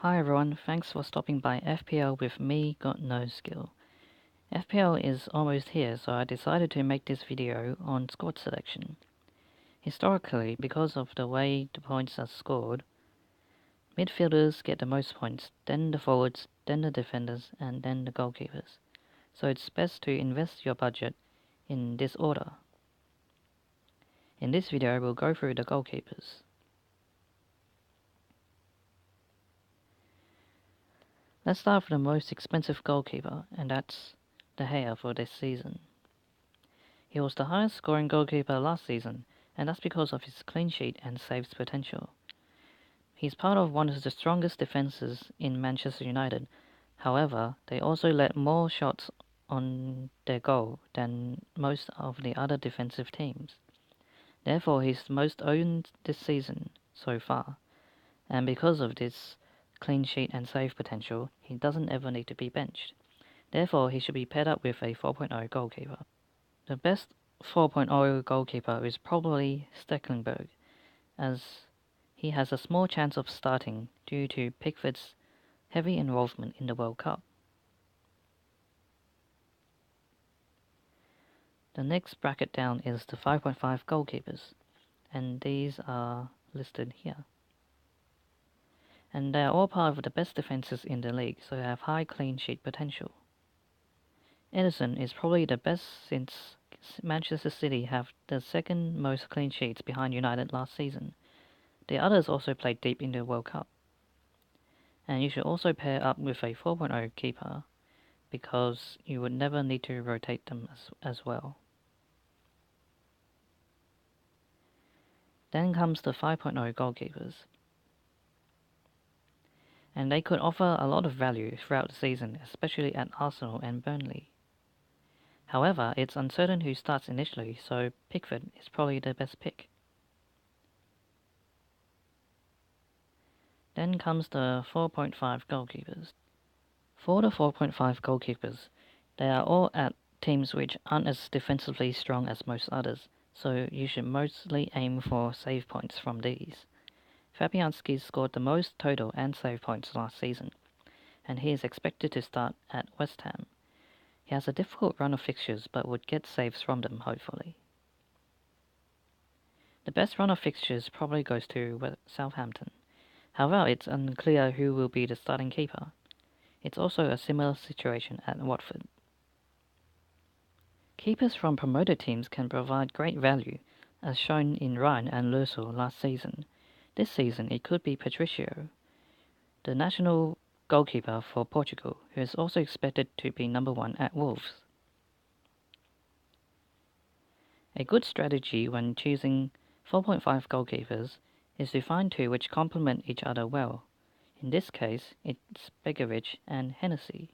Hi everyone, thanks for stopping by FPL with me, Got No Skill. FPL is almost here, so I decided to make this video on squad selection. Historically, because of the way the points are scored, midfielders get the most points, then the forwards, then the defenders, and then the goalkeepers. So it's best to invest your budget in this order. In this video, we'll go through the goalkeepers. Let's start with the most expensive goalkeeper, and that's De Gea for this season. He was the highest scoring goalkeeper last season, and that's because of his clean sheet and saves potential. He's part of one of the strongest defences in Manchester United. However, they also let more shots on their goal than most of the other defensive teams. Therefore, he's the most owned this season so far, and because of this clean sheet and save potential, he doesn't ever need to be benched. Therefore, he should be paired up with a 4.0 goalkeeper. The best 4.0 goalkeeper is probably Stecklenburg, as he has a small chance of starting due to Pickford's heavy involvement in the World Cup. The next bracket down is the 5.5 goalkeepers, and these are listed here. And they are all part of the best defences in the league, so they have high clean sheet potential. Ederson is probably the best since Manchester City have the second most clean sheets behind United last season. The others also played deep in the World Cup. And you should also pair up with a 4.0 keeper, because you would never need to rotate them as well. Then comes the 5.0 goalkeepers. And they could offer a lot of value throughout the season, especially at Arsenal and Burnley. However, it's uncertain who starts initially, so Pickford is probably the best pick. Then comes the 4.5 goalkeepers. For the 4.5 goalkeepers, they are all at teams which aren't as defensively strong as most others, so you should mostly aim for save points from these. Fabianski scored the most total and save points last season, and he is expected to start at West Ham. He has a difficult run of fixtures, but would get saves from them, hopefully. The best run of fixtures probably goes to Southampton. However, it's unclear who will be the starting keeper. It's also a similar situation at Watford. Keepers from promoted teams can provide great value, as shown in Ryan and Lössl last season. This season it could be Patricio, the national goalkeeper for Portugal, who is also expected to be number 1 at Wolves. A good strategy when choosing 4.5 goalkeepers is to find two which complement each other well. In this case, it's Begovic and Hennessy.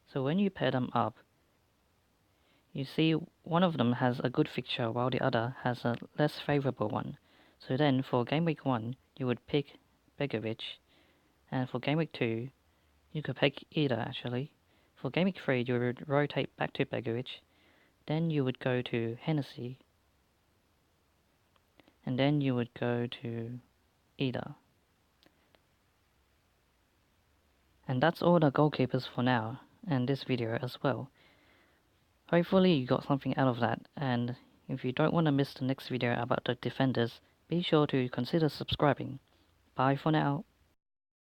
So when you pair them up, you see one of them has a good fixture while the other has a less favourable one. So then for game week 1, you would pick Begovic, and for game week 2, you could pick either actually. For game week 3, you would rotate back to Begovic, then you would go to Hennessy, and then you would go to either. And that's all the goalkeepers for now, and this video as well. Hopefully you got something out of that, and if you don't want to miss the next video about the defenders, be sure to consider subscribing. Bye for now.